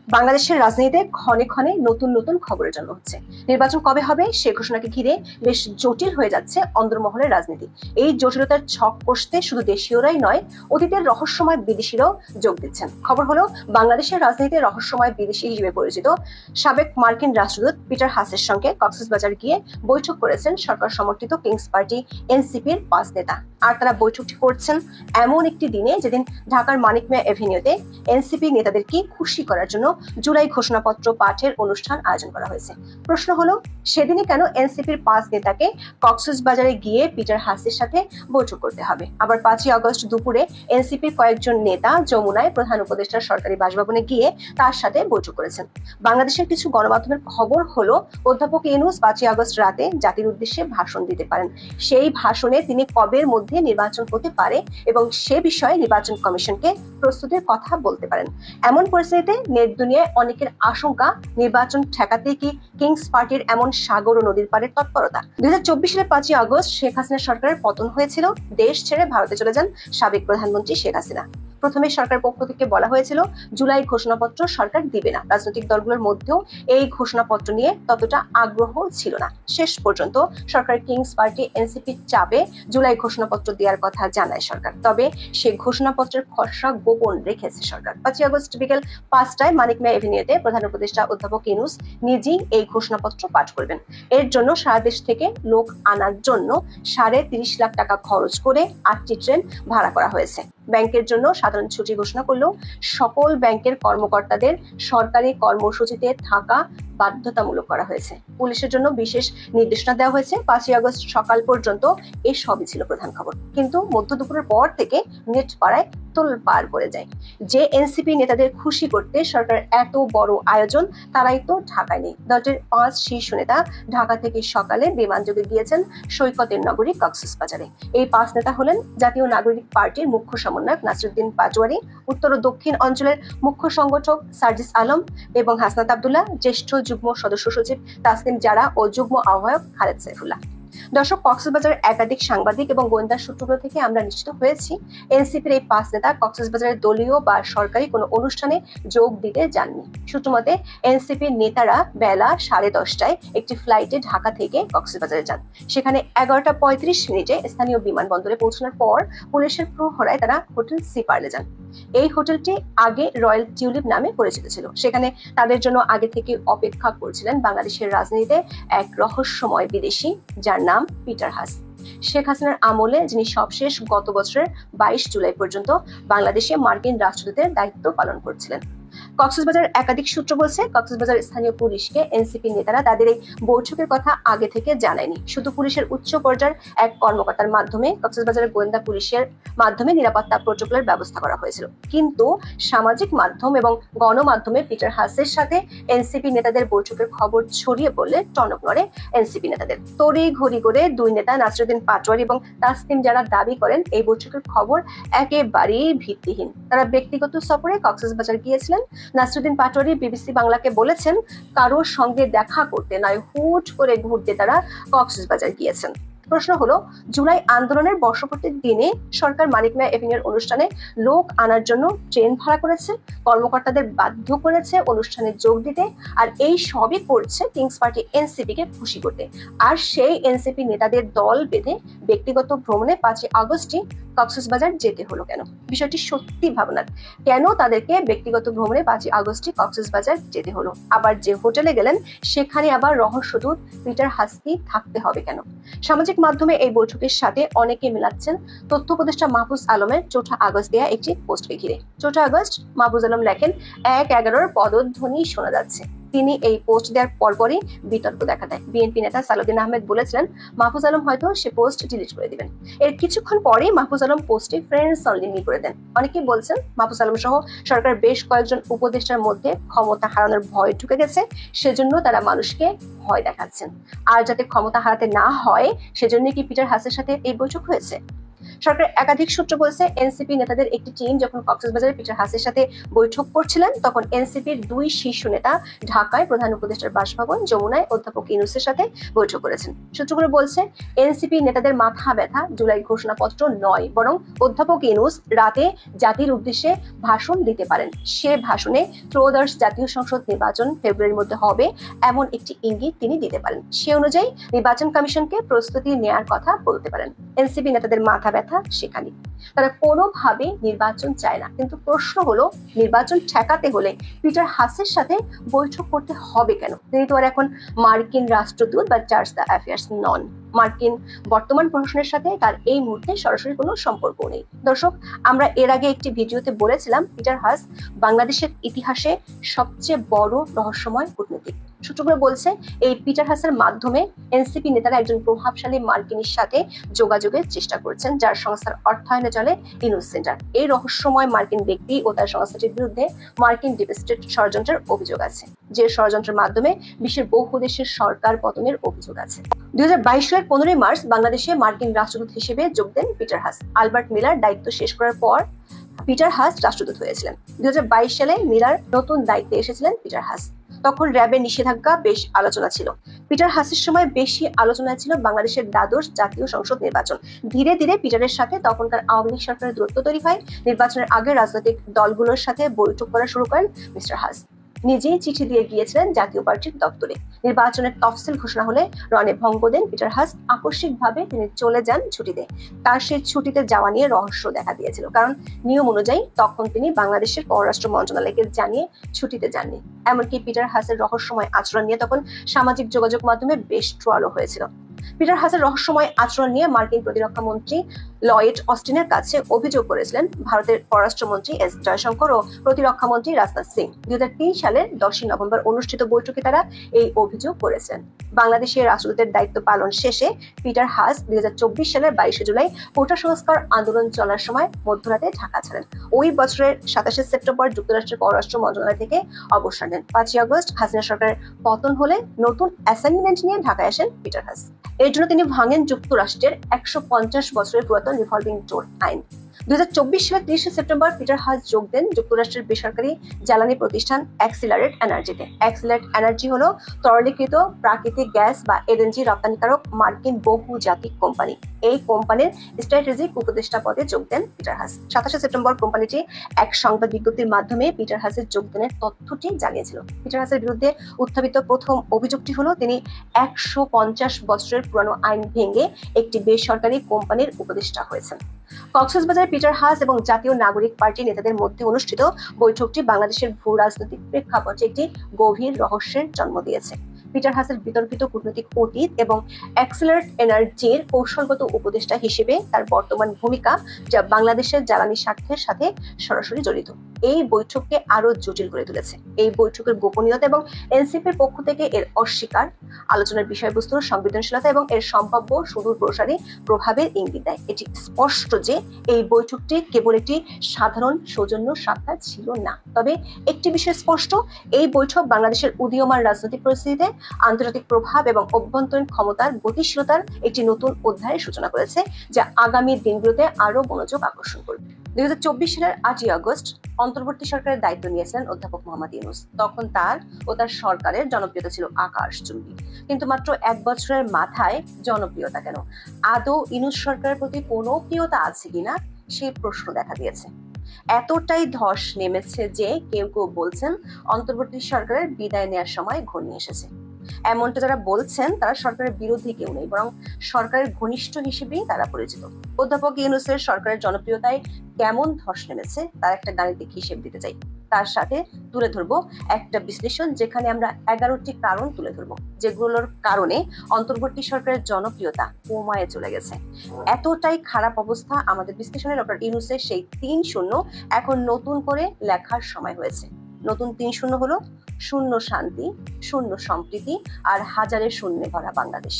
বাংলাদেশের রাজনীতিতে ক্ষণে ক্ষণে নতুন নতুন খবরের জন্ম হচ্ছে। নির্বাচন কবে হবে সে ঘোষণাকে ঘিরে বেশ জটিল হয়ে যাচ্ছে অন্দরমহলের রাজনীতি। এই জটিলতার ছক কষতে শুধু দেশীয়রাই নয়, অতীতের রহস্যময় বিদেশিরাও যোগ দিচ্ছেন। খবর হলো, বাংলাদেশের রাজনীতিতে রহস্যময় বিদেশি হিসেবে পরিচিত সাবেক মার্কিন রাষ্ট্রদূত পিটার হাসের সঙ্গে কক্সবাজার গিয়ে বৈঠক করেছেন সরকার সমর্থিত কিংস পার্টি এনসিপির 5 নেতা। আর তারা বৈঠকটি করছেন এমন একটি দিনে যেদিন ঢাকার মানিক মিয়া এভিনিউতে এনসিপি নেতাদেরকে খুশি করার জন্য জুলাই ঘোষণাপত্র পাঠের অনুষ্ঠান আয়োজন করা হয়েছে। প্রশ্ন হলো, সেদিনই কেন এনসিপির 5 নেতাকে কক্সবাজারে গিয়ে পিটার হাসির সাথে বৈঠক করতে হবে? আবার 5ই আগস্ট দুপুরে এনসিপির কয়েকজন নেতা যমুনায় প্রধান উপদেষ্টার সরকারি বাসভবনে গিয়ে তার সাথে বৈঠক করেছেন। বাংলাদেশের কিছু গণমাধ্যমের খবর হলো, অধ্যাপক ইউনূস 5ই আগস্ট রাতে জাতির উদ্দেশ্যে ভাষণ দিতে পারেন। সেই ভাষণে তিনি কবের মধ্যে নির্বাচন হতে পারে এবং সে বিষয়ে নির্বাচন কমিশনকে প্রস্তুতির কথা বলতে পারেন। এমন পরিস্থিতিতে নেট দুনিয়ায় অনেকের আশঙ্কা, নির্বাচন ঠেকাতে কি কিংস পার্টির এমন সাগর ও নদীর পাড়ের তৎপরতা? 2024 সালের 5ই আগস্ট শেখ হাসিনা সরকারের পতন হয়েছিল। দেশ ছেড়ে ভারতে চলে যান সাবেক প্রধানমন্ত্রী শেখ হাসিনা। প্রথমে সরকার পক্ষ থেকে বলা হয়েছিল জুলাই ঘোষণাপত্র সরকার দিবে না। রাজনৈতিক দলগুলোর মধ্যেও এই ঘোষণাপত্র নিয়ে ততটা আগ্রহ ছিল না। শেষ পর্যন্ত সরকার কিংস পার্টি এনসিপির চাপে জুলাই ঘোষণাপত্র দেওয়ার কথা জানায় সরকার। তবে সে ঘোষণাপত্রের খসড়া গোপন রেখেছে সরকার। 5ই আগস্ট বিকেল 5টায় মানিক মিয়া এভিনিউতে প্রধান উপদেষ্টা অধ্যাপক ইউনূস নিজেই এই ঘোষণাপত্র পাঠ করবেন। এর জন্য সারা দেশ থেকে লোক আনার জন্য 30.5 লাখ টাকা খরচ করে 8টি ট্রেন ভাড়া করা হয়েছে। ব্যাংকের জন্য সাধারণ ছুটি ঘোষণা করলেও সকল ব্যাংকের কর্মকর্তাদের সরকারি কর্মসূচিতে থাকা বাধ্যতামূলক করা হয়েছে। পুলিশের জন্য বিশেষ নির্দেশনা দেওয়া হয়েছে। 5ই আগস্ট সকাল পর্যন্ত এই সবই ছিল প্রধান খবর। কিন্তু মধ্য দুপুরের পর থেকে নেট পাড়ায় তোলপাড় পড়ে যায়। যে এনসিপি নেতাদের খুশি করতে সরকার এত বড় আয়োজন, তারাই তো ঢাকায় নেই। দলটির 5 শীর্ষ নেতা ঢাকা থেকে সকালে বিমানযোগে গিয়েছেন সৈকতের নগরী কক্সবাজারে। এই 5 নেতা হলেন জাতীয় নাগরিক পার্টির মুখ্য সমন্বয়ক নাসিরুদ্দিন পাটোয়ারি, উত্তর ও দক্ষিণ অঞ্চলের মুখ্য সংগঠক সার্জিস আলম এবং হাসনাত আব্দুল্লাহ, জ্যেষ্ঠ যুগ্ম সদস্য সচিব তাসনিম জারা ও যুগ্ম আহ্বায়ক খালেদ সাইফুল্লাহ। দর্শক, কক্সবাজারের একাধিক সাংবাদিক এবং গোয়েন্দা সূত্রগুলো থেকে আমরা নিশ্চিত হয়েছি এনসিপির এই 5 নেতা কক্সবাজারের দলীয় বা সরকারি কোনো অনুষ্ঠানে যোগ দিতে যাননি। সূত্রমতে এনসিপির নেতারা বেলা 10:30টায় একটি ফ্লাইটে ঢাকা থেকে কক্সবাজারে যান। সেখানে 11:35 স্থানীয় বিমানবন্দরে পৌঁছানোর পর পুলিশের প্রহরায় তারা হোটেল সিপার্লে যান। এই হোটেলটি আগে রয়্যাল টিউলিপ নামে পরিচিত ছিল। সেখানে তাদের জন্য আগে থেকে অপেক্ষা করছিলেন বাংলাদেশের রাজনীতিতে এক রহস্যময় বিদেশি, যার নাম পিটার হাস। শেখ হাসিনার আমলে যিনি সবশেষ গত বছরের 22 জুলাই পর্যন্ত বাংলাদেশে মার্কিন রাষ্ট্রদূতের দায়িত্ব পালন করছিলেন। কক্সবাজার একাধিক সূত্র বলছে, কক্সবাজার স্থানীয় পুলিশকে এনসিপি নেতারা তাদের এই বৈঠকের কথা আগে থেকে জানায়নি। শুধু পুলিশের উচ্চ পর্যায়ের এক কর্মকর্তার মাধ্যমে কক্সবাজারের গোয়েন্দা পুলিশের মাধ্যমে নিরাপত্তা প্রোটোকলের ব্যবস্থা করা হয়েছিল। কিন্তু সামাজিক মাধ্যম এবং গণমাধ্যমে পিটার হাসের সাথে এনসিপি নেতাদের বৈঠকের খবর ছড়িয়ে পড়লে টনক নড়ে এনসিপি নেতাদের। তড়ি ঘড়ি করে 2 নেতা নাসিরুদ্দিন পাটোয়ারি এবং তাসনিম যারা দাবি করেন এই বৈঠকের খবর একেবারেই ভিত্তিহীন। তারা ব্যক্তিগত সফরে কক্সবাজার গিয়েছিলেন। নাসিরুদ্দিন পাটোয়ারি বিবিসি বাংলাকে বলেছেন, কারোর সঙ্গে দেখা করতে নয়, হুট করে ঘুরতে তারা কক্সবাজার গিয়েছেন। প্রশ্ন হলো, জুলাই আন্দোলনের বর্ষপূর্তির দিনে সরকার মানিক মিয়া এভিনিউর অনুষ্ঠানে লোক আনার জন্য ট্রেন ভাড়া করেছে, কর্মকর্তাদের বাধ্য করেছে অনুষ্ঠানে যোগ দিতে, আর এই সবই করছে কিংস পার্টি এনসিপি কে খুশি করতে। আর সেই এনসিপি নেতাদের দল বেঁধে ব্যক্তিগত ভ্রমণে 5ই আগস্টই কক্সবাজার যেতে হলো কেন? বিষয়টি সত্যি ভাবনার। কেন তাদেরকে ব্যক্তিগত ভ্রমণে 5ই আগস্টই কক্সবাজার যেতে হলো? আবার যে হোটেলে গেলেন সেখানে আবার রহস্যদূত পিটার হাসকে থাকতে হবে কেন? সামাজিক মাধ্যমে এই বৈঠকের সাথে অনেকে মিলাচ্ছেন তথ্য উপদেষ্টা মাহফুজ আলমের 4 আগস্ট দেয়া একটি পোস্টকে ঘিরে। 4 আগস্ট মাহফুজ আলম লেখেন, 1-11 পদধ্বনি শোনা যাচ্ছে। তিনি এই পোস্ট দেওয়ার পরপরই বিতর্ক দেখা দেয়। বিএনপি নেতা সালাউদ্দিন আহমেদ বলেছিলেন মাহফুজ আলম হয়তো সে পোস্ট ডিলিট করে দিবেন। এর কিছুক্ষণ পরেই মাহফুজ আলম পোস্টে ফ্রেন্ডস অনলি করে দেন। অনেকেই বলছেন মাহফুজ আলম সহ সরকার বেশ কয়েকজন উপদেষ্টার মধ্যে ক্ষমতা হারানোর ভয় ঢুকে গেছে, সেজন্য তারা মানুষকে ভয় দেখাচ্ছেন। আর যাতে ক্ষমতা হারাতে না হয় সেজন্য কি পিটার হাসের সাথে এই বৈঠক হয়েছে? সরকারের একাধিক সূত্র বলছে এনসিপি নেতাদের একটি টিম যখন কক্সবাজারে পিটার হাসের সাথে বৈঠক করছিলেন তখন এনসিপির 2 শীর্ষ নেতা ঢাকায় প্রধান উপদেষ্টার বাসভবন যমুনায় অধ্যাপক ইউনূসের সাথে বৈঠক করেছেন। সূত্রগুলো বলছে এনসিপি নেতাদের মাথা ব্যথা জুলাই ঘোষণাপত্র নয়, বরং অধ্যাপক ইউনূস রাতে জাতির উদ্দেশ্যে ভাষণ দিতে পারেন। সে ভাষণে ত্রয়োদশ জাতীয় সংসদ নির্বাচন ফেব্রুয়ারির মধ্যে হবে এমন একটি ইঙ্গিত তিনি দিতে পারেন। সে অনুযায়ী নির্বাচন কমিশনকে প্রস্তুতি নেয়ার কথা বলতে পারেন। এনসিপি নেতাদের মাথা ব্যথা সেখানে, তারা কোনোভাবে নির্বাচন চায় না, কিন্তু প্রশ্ন হলো নির্বাচন ঠেকাতে হলে পিটার হাসের সাথে বৈঠক করতে হবে কেন? তিনি তো আর এখন মার্কিন রাষ্ট্রদূত বা চার্জ দ্য অ্যাফেয়ার্স নন। মার্কিন বর্তমান প্রশাসনের সাথে তার এই মুহূর্তে সরাসরি কোনো সম্পর্ক নেই। দর্শক, আমরা এর আগে একটি ভিডিওতে বলেছিলাম পিটার হাস বাংলাদেশের ইতিহাসে সবচেয়ে বড় রহস্যময় কূটনীতিক। সূত্রগুলো বলছে এই পিটার হাসের মাধ্যমে এনসিপি নেতারা একজন প্রভাবশালী মার্কিনীর সাথে যোগাযোগের চেষ্টা করছেন, যার সংস্থার অর্থায়নে চলে ইউনূস সেন্টার। এই রহস্যময় মার্কিন ব্যক্তি ও তার সংস্থাটির বিরুদ্ধে মার্কিন ডিপ স্টেট ষড়যন্ত্রের অভিযোগ আছে, যে ষড়যন্ত্রের মাধ্যমে বিশ্বের বহু দেশের সরকার পতনের অভিযোগ আছে। 2022 সালের 15 মার্চ বাংলাদেশে মার্কিন রাষ্ট্রদূত হিসেবে যোগ দেন পিটার হাস। আলবার্ট মিলার দায়িত্ব শেষ করার পর পিটার হাস রাষ্ট্রদূত হয়েছিলেন। 2022 সালে মিলার নতুন দায়িত্বে এসেছিলেন পিটার হাস। তখন র্যাবের নিষেধাজ্ঞা বেশ আলোচনা ছিল। পিটার হাসের সময় বেশি আলোচনা ছিল বাংলাদেশের দ্বাদশ জাতীয় সংসদ নির্বাচন। ধীরে ধীরে পিটারের সাথে তখনকার আওয়ামী লীগ সরকারের দূরত্ব তৈরি হয়। নির্বাচনের আগে রাজনৈতিক দলগুলোর সাথে বৈঠক করা শুরু করেন মিস্টার হাস। নিজেই চিঠি দিয়ে গিয়েছিলেন জাতীয় পার্টির দপ্তরে। নির্বাচনের তফসিল ঘোষণা হলে রণে ভঙ্গ দেন পিটার হাস। আকস্মিকভাবে তিনি চলে যান ছুটিতে। তার সেই ছুটিতে যাওয়া নিয়ে রহস্য দেখা দিয়েছিল, কারণ নিয়ম অনুযায়ী তখন তিনি বাংলাদেশের পররাষ্ট্র মন্ত্রণালয়কে জানিয়ে ছুটিতে যাননি। এমনকি পিটার হাসের রহস্যময় আচরণ নিয়ে তখন সামাজিক যোগাযোগ মাধ্যমে বেশ ট্রলও হয়েছিল। পিটার হাসের রহস্যময় আচরণ নিয়ে মার্কিন প্রতিরক্ষা মন্ত্রী লয়েড অস্টিনের কাছে অভিযোগ করেছিলেন ভারতের পররাষ্ট্রমন্ত্রী এস জয়শঙ্কর ও প্রতিরক্ষা মন্ত্রী রাজনাথ সিং। 2003 সালের 10 নভেম্বর অনুষ্ঠিত বৈঠকে তারা এই অভিযোগ করেছেন। বাংলাদেশের রাষ্ট্রদূতের দায়িত্ব পালন শেষে পিটার হাস 2024 সালের 22 জুলাই কোটা সংস্কার আন্দোলন চলার সময় মধ্যরাতে ঢাকা ছাড়েন। ওই বছরের 27 সেপ্টেম্বর যুক্তরাষ্ট্রের পররাষ্ট্র মন্ত্রণালয় থেকে অবসর নেন। 5 আগস্ট হাসিনা সরকারের পতন হলে নতুন অ্যাসাইনমেন্ট নিয়ে ঢাকায় আসেন পিটার হাস। এর জন্য তিনি ভাঙেন যুক্তরাষ্ট্রের 150 বছরের পুরাতন রিভলভিং ডোর আইন। 2024 সালের 30 সেপ্টেম্বর পিটার হাস যোগ দেন যুক্তরাষ্ট্রের বেসরকারি জ্বালানি প্রতিষ্ঠান এক্সিলারেট এনার্জিতে। এক্সিলারেট এনার্জি হলো তরলীকৃত প্রাকৃতিক গ্যাস বা এলএনজি রপ্তানিকারক মার্কিন বহুজাতিক কোম্পানি। এই কোম্পানির স্ট্র্যাটেজিক উপদেষ্টা পদে যোগ দেন পিটার হাস। 27 সেপ্টেম্বর কোম্পানিটি এক সংবাদ বিজ্ঞপ্তির মাধ্যমে পিটার হাসের যোগদানের তথ্যটি জানিয়েছিল। পিটার হাসের বিরুদ্ধে উত্থাপিত প্রথম অভিযোগটি হলো তিনি 150 বছরের পুরানো আইন ভেঙে একটি বেসরকারি কোম্পানির উপদেষ্টা হয়েছেন। কক্সবাজারে পিটার হাস এবং জাতীয় নাগরিক পার্টি নেতাদের মধ্যে অনুষ্ঠিত বৈঠকটি বাংলাদেশের ভূ রাজনৈতিক প্রেক্ষাপটে একটি গভীর রহস্যের জন্ম দিয়েছে। পিটার হাসের বিতর্কিত কূটনৈতিক অতীত এবং এক্সিলারেট এনার্জির কৌশলগত উপদেষ্টা হিসেবে তার বর্তমান ভূমিকা, যা বাংলাদেশের জ্বালানি স্বার্থের সাথে সরাসরি জড়িত, এই বৈঠককে আরো জটিল করে তুলেছে। এই বৈঠকের গোপনীয়তা এবং এনসিপির পক্ষ থেকে এর অস্বীকার আলোচনার বিষয়বস্তুর সংবেদনশীলতা এবং এর সম্ভাব্য সুদূর প্রসারী প্রভাবের ইঙ্গিত দেয়। এটি স্পষ্ট যে এই বৈঠকটি কেবল একটি সাধারণ সৌজন্য সাক্ষাৎ ছিল না। তবে একটি বিষয় স্পষ্ট, এই বৈঠক বাংলাদেশের উদীয়মান রাজনৈতিক পরিস্থিতিতে আন্তর্জাতিক প্রভাব এবং অভ্যন্তরীণ ক্ষমতার গতিশীলতার একটি নতুন অধ্যায়ের সূচনা করেছে, যা আগামী দিনগুলোতে আরো মনোযোগ আকর্ষণ করবে। 2024 সালের 8 আগস্ট অন্তর্বর্তী সরকারের দায়িত্ব নিয়েছিলেন অধ্যাপক মোহাম্মদ ইউনূস। তখন তার ও তার সরকারের জনপ্রিয়তা ছিল আকাশচুম্বী, কিন্তু মাত্র 1 বছরের মাথায় জনপ্রিয়তা কেন? আদৌ ইউনূস সরকারের প্রতি কোনো প্রিয়তা আছে কিনা সেই প্রশ্ন দেখা দিয়েছে। এতটাই ধস নেমেছে যে কেউ কেউ বলছেন অন্তর্বর্তী সরকারের বিদায় নেওয়ার সময় ঘনিয়ে এসেছে। এমনটা যারা বলছেন তারা সরকারের বিরোধী কেউ নেই, বরং সরকারের ঘনিষ্ঠ হিসেবেই তারা পরিচিত। অধ্যাপক ইউনূসের সরকারের জনপ্রিয়তায় কেমন ধস নেমেছে তার একটা গাণিতিক হিসেব দিতে চাই। তার সাথে তুলে ধরবো একটা বিশ্লেষণ, যেখানে আমরা 11টি কারণ তুলে ধরবো, যেগুলোর কারণে অন্তর্বর্তী সরকারের জনপ্রিয়তা কমায় চলে গেছে। এতটাই খারাপ অবস্থা আমাদের বিশ্লেষণে ডক্টর ইউনূসের সেই 3-0 এখন নতুন করে লেখার সময় হয়েছে। নতুন 3-0 হলো শূন্য শান্তি, শূন্য সম্প্রীতি আর হাজারের শূন্যে ভরা বাংলাদেশ।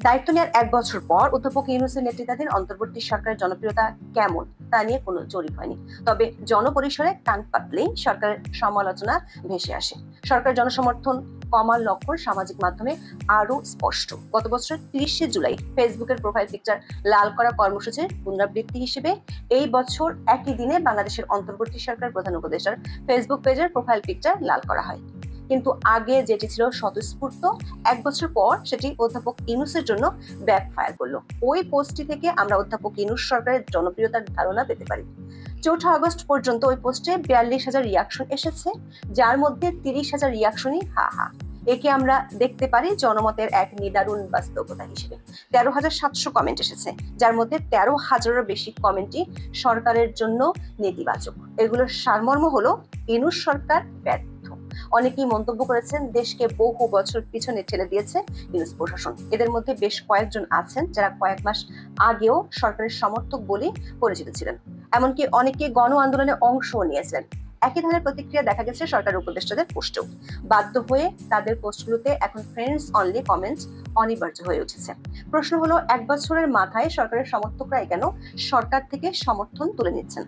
দায়িত্ব নেওয়ার 1 বছর পর অধ্যাপক ইউনূসের নেতৃত্বাধীন অন্তর্বর্তী সরকারের জনপ্রিয়তা কেমন তা নিয়ে কোনো জরিপ হয়নি। তবে জনপরিসরে কান পাতলেই সরকারের সমালোচনা ভেসে আসে। সরকার জনসমর্থন কমার লক্ষণ সামাজিক মাধ্যমে আরো স্পষ্ট। গত বছর 30শে জুলাই ফেসবুকের প্রোফাইল পিকচার লাল করা কর্মসূচির পুনরাবৃত্তি হিসেবে এই বছর একই দিনে বাংলাদেশের অন্তর্বর্তী সরকার প্রধান উপদেষ্টার ফেসবুক পেজের প্রোফাইল পিকচার লাল করা হয়। কিন্তু আগে যেটি ছিল স্বতঃস্ফূর্ত, এক বছর পর সেটি অধ্যাপক ইউনূসের জন্য ব্যাকফায়ার করলো। ওই পোস্টটি থেকে আমরা অধ্যাপক ইউনূস সরকারের জনপ্রিয়তার ধারণা পেতে পারি। 4 আগস্ট পর্যন্ত ওই পোস্টে 42,000 রিয়াকশন এসেছে, যার মধ্যে 30,000 রিয়াকশনই হা হা। একে আমরা দেখতে পারি জনমতের এক নিদারুণ বাস্তবতা হিসেবে। 13,700 কমেন্ট এসেছে, যার মধ্যে 13,000-এরও বেশি কমেন্টই সরকারের জন্য নেতিবাচক। এগুলোর সারমর্ম হলো ইউনূস সরকার ব্যর্থ। অনেকেই মন্তব্য করেছেন দেশকে বহু বছর পিছনে ঠেলে দিয়েছে ইউনূস প্রশাসন। এদের মধ্যে বেশ কয়েকজন আছেন যারা কয়েক মাস আগেও সরকারের সমর্থক বলে পরিচিত ছিলেন, এমনকি অনেকে গণ আন্দোলনে অংশও নিয়েছিলেন। একই ধরনের প্রতিক্রিয়া দেখা গেছে সরকার উপদেষ্টাদের পোস্টেও। বাধ্য হয়ে তাদের পোস্টগুলোতে এখন ফ্রেন্ডস অনলি কমেন্টস অনিবার্য হয়ে উঠেছে। প্রশ্ন হলো, এক বছরের মাথায় সরকারের সমর্থকরা কেন সরকার থেকে সমর্থন তুলে নিচ্ছেন?